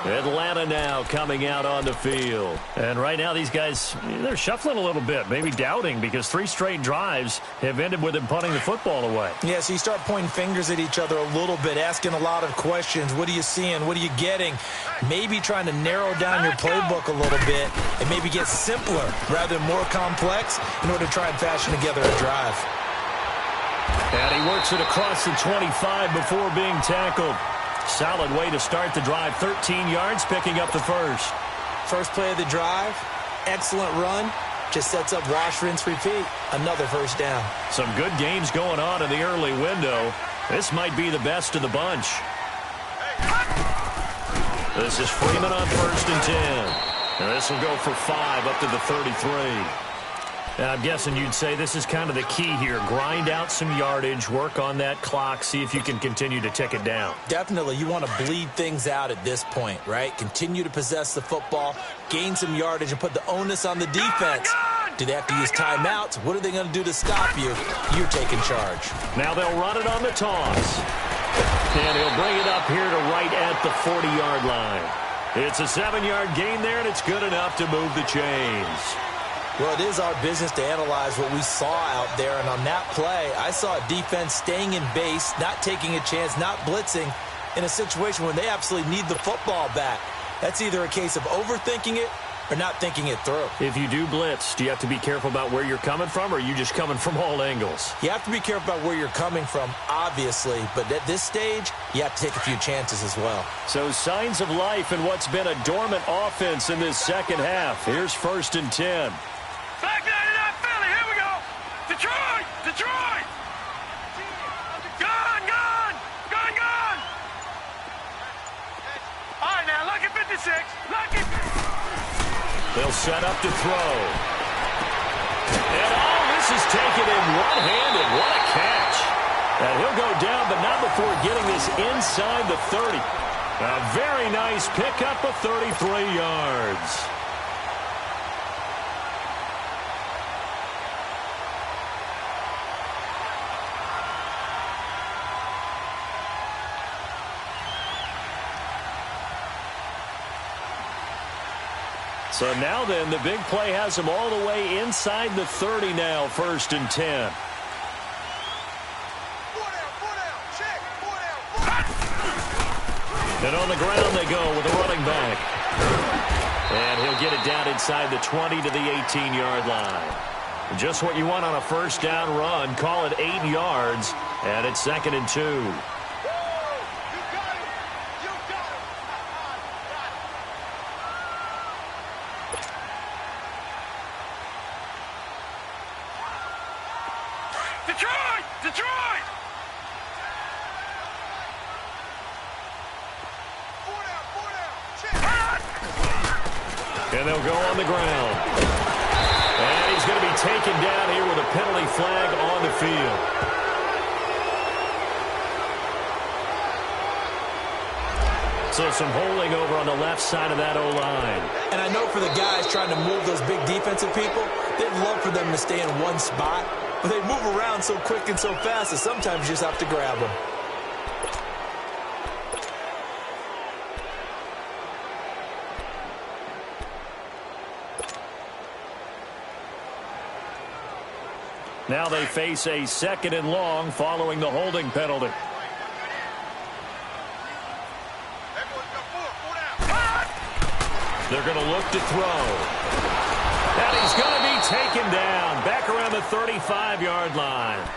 S1: Atlanta now coming out on the field. And right now these guys, they're shuffling a little bit, maybe doubting, because 3 straight drives have ended with them punting the football away.
S3: Yeah, so you start pointing fingers at each other a little bit, asking a lot of questions. What are you seeing? What are you getting? Maybe trying to narrow down your playbook a little bit and maybe get simpler rather than more complex in order to try and fashion together a drive.
S1: And he works it across the 25 before being tackled. Solid way to start the drive. 13 yards, picking up the first.
S3: First play of the drive, excellent run. Just sets up wash, rinse, repeat. Another first down.
S1: Some good games going on in the early window. This might be the best of the bunch. This is Freeman on 1st and 10. And this will go for 5 up to the 33. And I'm guessing you'd say this is kind of the key here. Grind out some yardage, work on that clock, see if you can continue to tick it down.
S3: Definitely. You want to bleed things out at this point, right? Continue to possess the football, gain some yardage, and put the onus on the defense. Do they have to use timeouts? What are they going to do to stop you? You're taking charge.
S1: Now they'll run it on the toss. And he'll bring it up here to right at the 40-yard line. It's a 7-yard gain there, and it's good enough to move the chains.
S3: Well, it is our business to analyze what we saw out there, and on that play, I saw a defense staying in base, not taking a chance, not blitzing, in a situation when they absolutely need the football back. That's either a case of overthinking it or not thinking it through.
S1: If you do blitz, do you have to be careful about where you're coming from, or are you just coming from all angles?
S3: You have to be careful about where you're coming from, obviously, but at this stage, you have to take a few chances as well.
S1: So signs of life in what's been a dormant offense in this second half. Here's 1st and 10.
S2: Back there to that Philly. Here we go. Detroit. Detroit. Gone, gone. Gone, gone. All right, now, lucky 56. Lucky.
S1: They'll set up to throw. And all this is taken in one-handed. What a catch. And he'll go down, but not before getting this inside the 30. A very nice pickup of 33 yards. So now then, the big play has him all the way inside the 30 now, 1st and 10. And on the ground they go with a running back. And he'll get it down inside the 20 to the 18-yard line. Just what you want on a first down run. Call it 8 yards, and it's 2nd and 2.
S2: Detroit! Detroit!
S1: And they'll go on the ground. And he's going to be taken down here with a penalty flag on the field. So some holding over on the left side of that O-line.
S3: And I know for the guys trying to move those big defensive people, they'd love for them to stay in one spot. But they move around so quick and so fast that sometimes you just have to grab them.
S1: Now they face a 2nd and long following the holding penalty. They're going to look to throw. And he's going to be taken down back around the 35-yard line.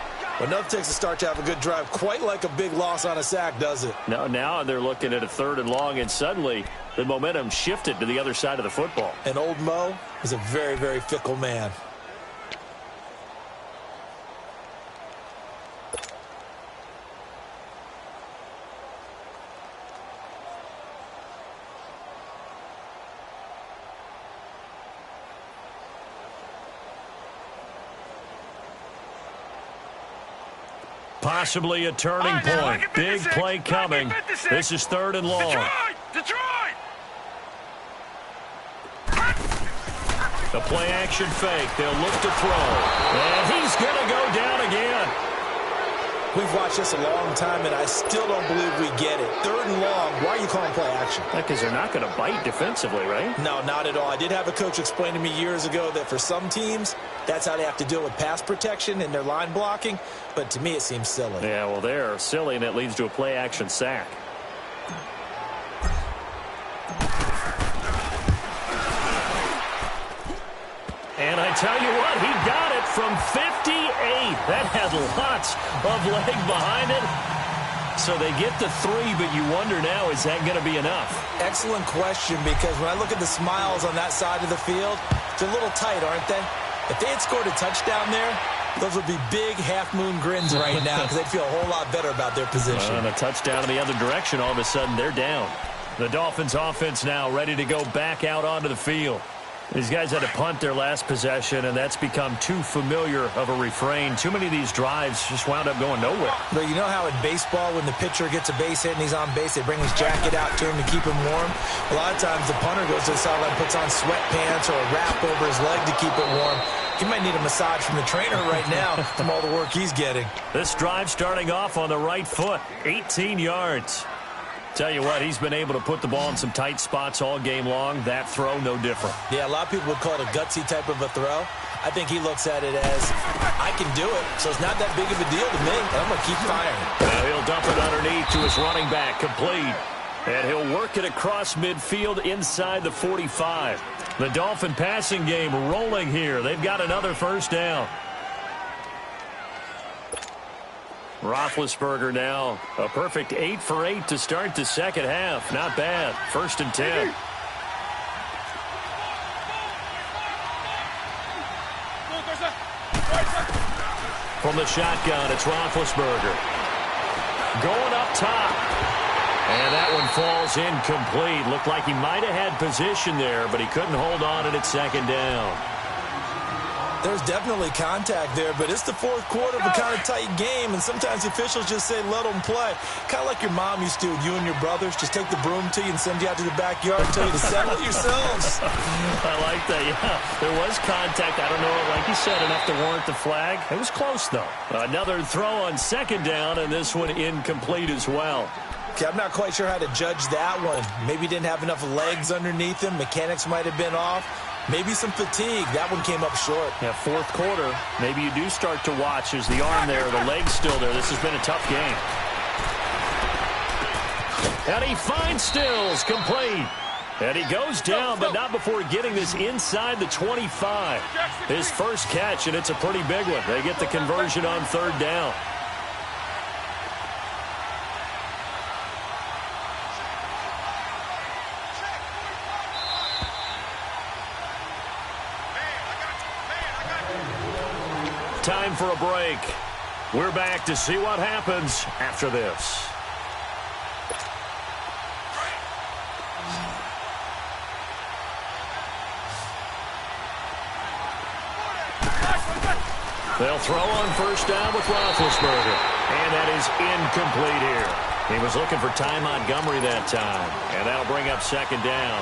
S3: Enough takes to start to have a good drive. Quite like a big loss on a sack, does it?
S1: No, now they're looking at a 3rd and long, and suddenly the momentum shifted to the other side of the football.
S3: And old Mo is a very, very fickle man.
S1: Possibly a turning point. Big play coming. This is 3rd and long.
S2: Detroit!
S1: The play action fake. They'll look to throw. And he's going to go down again.
S3: We've watched this a long time, and I still don't believe we get it. 3rd and long, why are you calling play action?
S1: Because they're not going to bite defensively, right?
S3: No, not at all. I did have a coach explain to me years ago that for some teams, that's how they have to deal with pass protection and their line blocking. But to me, it seems silly.
S1: Yeah, well, they're silly, and it leads to a play action sack. And I tell you what, he got it from 58. That had lots of leg behind it. So they get the 3, but you wonder now, is that going to be enough?
S3: Excellent question, because when I look at the smiles on that side of the field, they're a little tight, aren't they? If they had scored a touchdown there, those would be big half-moon grins right now because they'd feel a whole lot better about their position.
S1: And a touchdown in the other direction, all of a sudden they're down. The Dolphins offense now ready to go back out onto the field. These guys had to punt their last possession, and that's become too familiar of a refrain. Too many of these drives just wound up going nowhere.
S3: But you know how in baseball, when the pitcher gets a base hit and he's on base, they bring his jacket out to him to keep him warm? A lot of times the punter goes to the sideline, puts on sweatpants or a wrap over his leg to keep it warm. He might need a massage from the trainer right now from all the work he's getting.
S1: This drive starting off on the right foot, 18 yards. Tell you what, he's been able to put the ball in some tight spots all game long. That throw, no different.
S3: Yeah, a lot of people would call it a gutsy type of a throw. I think he looks at it as, I can do it, so it's not that big of a deal to me, and I'm going to keep firing.
S1: Now he'll dump it underneath to his running back, complete. And he'll work it across midfield inside the 45. The Dolphin passing game rolling here. They've got another first down. Roethlisberger now a perfect 8 for 8 to start the second half. Not bad. 1st and 10. From the shotgun, it's Roethlisberger. Going up top. And that one falls incomplete. Looked like he might have had position there, but he couldn't hold on to it at 2nd down.
S3: There's definitely contact there, but it's the 4th quarter of a kind of tight game, and sometimes the officials just say, let them play. Kind of like your mom used to with you and your brothers. Just take the broom to you and send you out to the backyard and tell you to settle it yourselves.
S1: I like that, yeah. There was contact. I don't know, like you said, enough to warrant the flag. It was close, though. Another throw on 2nd down, and this one incomplete as well.
S3: Okay, I'm not quite sure how to judge that one. Maybe he didn't have enough legs underneath him. Mechanics might have been off. Maybe some fatigue. That one came up short.
S1: Yeah, 4th quarter. Maybe you do start to watch. There's the arm there, the leg's still there. This has been a tough game. And he finds Stills, complete. And he goes down, but not before getting this inside the 25. His first catch, and it's a pretty big one. They get the conversion on 3rd down. Time for a break. We're back to see what happens after this. They'll throw on 1st down with Roethlisberger. And that is incomplete here. He was looking for Ty Montgomery that time. And that'll bring up 2nd down.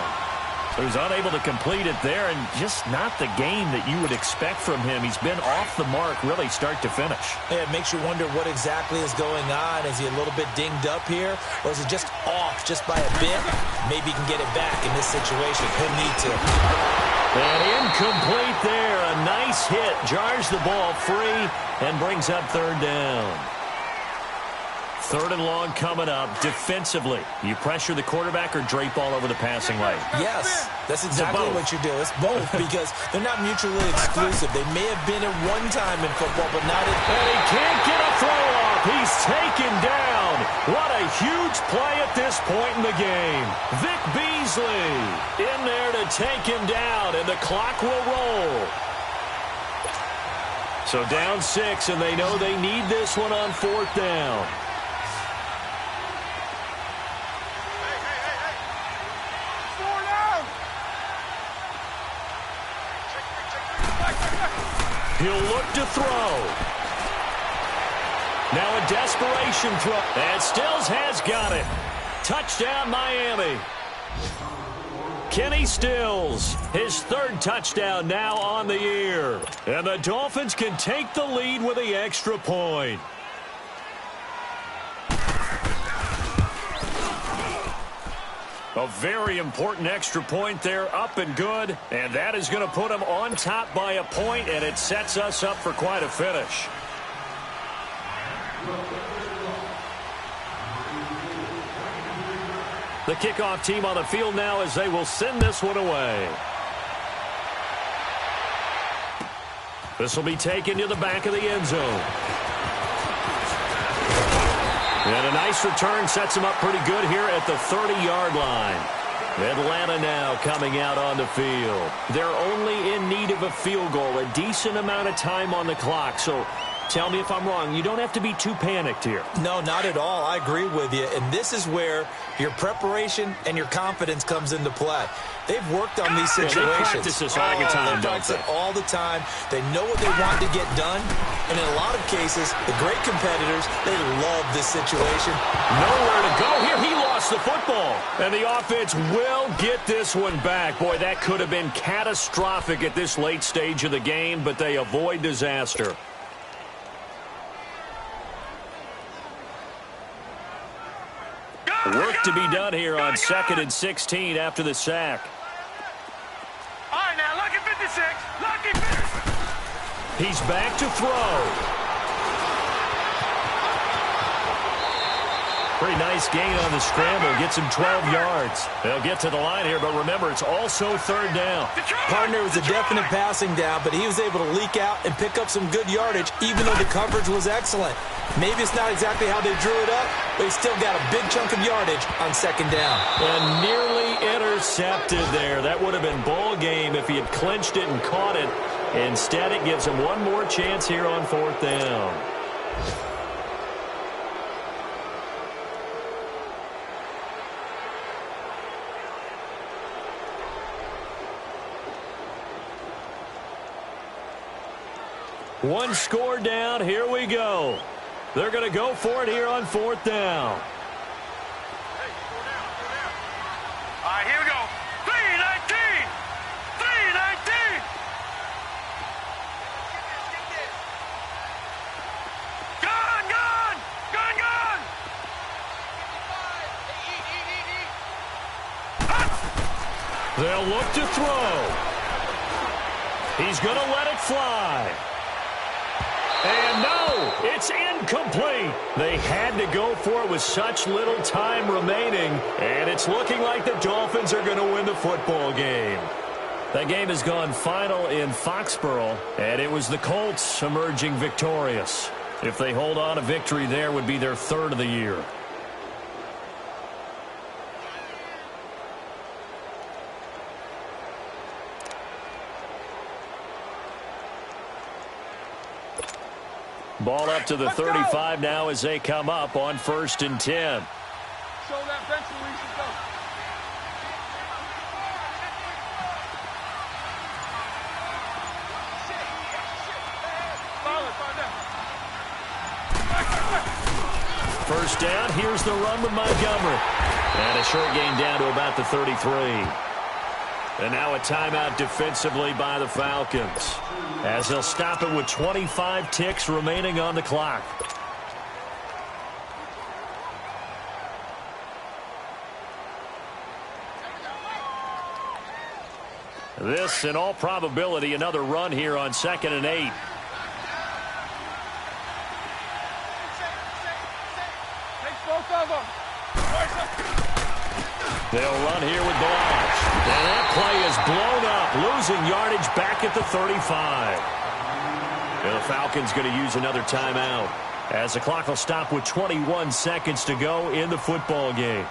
S1: He was unable to complete it there, and just not the game that you would expect from him. He's been off the mark, really, start to finish.
S3: Yeah, it makes you wonder what exactly is going on. Is he a little bit dinged up here, or is it just off just by a bit? Maybe he can get it back in this situation. He'll need to.
S1: And incomplete there. A nice hit. Jars the ball free and brings up 3rd down. 3rd and long coming up. Defensively, you pressure the quarterback or drape all over the passing lane?
S3: Yes, that's exactly what you do. It's both because they're not mutually exclusive. They may have been at one time in football, but not in...
S1: And he can't get a throw off. He's taken down. What a huge play at this point in the game. Vic Beasley in there to take him down, and the clock will roll. So down 6, and they know they need this one on 4th down. He'll look to throw. Now a desperation throw. And Stills has got it. Touchdown, Miami. Kenny Stills, his 3rd touchdown now on the year. And the Dolphins can take the lead with the extra point. A very important extra point there, up and good, and that is going to put them on top by a point, and it sets us up for quite a finish. The kickoff team on the field now as they will send this one away. This will be taken to the back of the end zone. And a nice return sets them up pretty good here at the 30-yard line. Atlanta now coming out on the field. They're only in need of a field goal, a decent amount of time on the clock. So tell me if I'm wrong. You don't have to be too panicked here.
S3: No, not at all. I agree with you. And this is where your preparation and your confidence comes into play. They've worked on these situations.
S1: They practice this all the time,
S3: they practice it all the time. They know what they want to get done. And in a lot of cases, the great competitors, they love this situation.
S1: Nowhere to go here. He lost the football. And the offense will get this one back. Boy, that could have been catastrophic at this late stage of the game, but they avoid disaster. Work to be done here on 2nd and 16 after the sack.
S2: All right, now, lucky 56. Lucky 56.
S1: He's back to throw. Pretty nice gain on the scramble. Gets him 12 yards. They'll get to the line here, but remember, it's also 3rd down.
S3: Partner was a definite passing down, but he was able to leak out and pick up some good yardage, even though the coverage was excellent. Maybe it's not exactly how they drew it up, but he still got a big chunk of yardage on 2nd down.
S1: And nearly intercepted there. That would have been ball game if he had clinched it and caught it. Instead, it gives him one more chance here on 4th down. One score down. Here we go. They're going to go for it here on 4th down.
S2: Hey, go down. All right, here we go. 319. 319. Gun, gun. Gun, gun.
S1: They'll look to throw. He's going to let it fly. And no, it's incomplete. They had to go for it with such little time remaining, and it's looking like the Dolphins are going to win the football game. That game has gone final in Foxborough, and it was the Colts emerging victorious. If they hold on, a victory there would be their 3rd of the year. Ball up to the 35 now as they come up on 1st and 10.
S2: Show that bench release and go.
S1: First down, here's the run with Montgomery. And a short gain down to about the 33. And now a timeout defensively by the Falcons, as they'll stop it with 25 ticks remaining on the clock. This, in all probability, another run here on 2nd and 8. They'll run here with Blanche. And that play is blown up, losing yardage back at the 35. And the Falcons going to use another timeout, as the clock will stop with 21 seconds to go in the football game.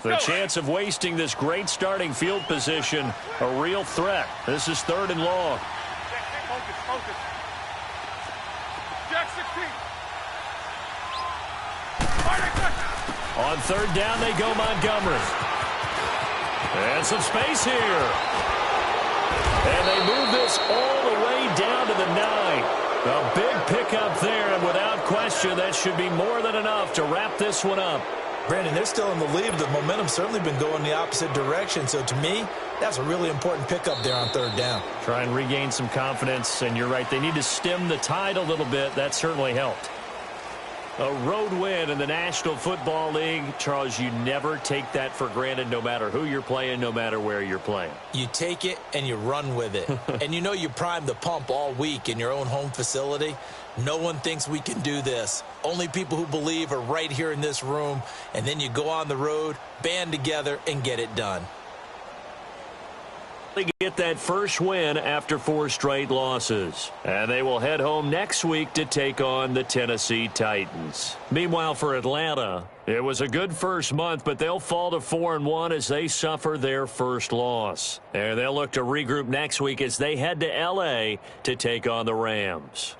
S1: The chance of wasting this great starting field position, a real threat. This is 3rd and long.
S2: Focus, focus. Jack 16.
S1: On 3rd down, they go Montgomery. And some space here. And they move this all the way down to the 9. A big pickup there, and without question, that should be more than enough to wrap this one up.
S3: Brandon, they're still in the lead. The momentum's certainly been going the opposite direction. So to me, that's a really important pickup there on third down.
S1: Try and regain some confidence, and you're right. They need to stem the tide a little bit. That certainly helped. A road win in the National Football League. Charles, you never take that for granted no matter who you're playing, no matter where you're playing.
S3: You take it and you run with it. And you know you primed the pump all week in your own home facility. No one thinks we can do this. Only people who believe are right here in this room. And then you go on the road, band together, and get it done.
S1: They get that first win after 4 straight losses. And they will head home next week to take on the Tennessee Titans. Meanwhile, for Atlanta, it was a good first month, but they'll fall to 4-1 as they suffer their first loss. And they'll look to regroup next week as they head to L.A. to take on the Rams.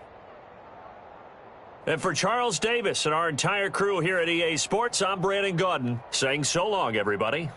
S1: And for Charles Davis and our entire crew here at EA Sports, I'm Brandon Gaudin saying so long, everybody.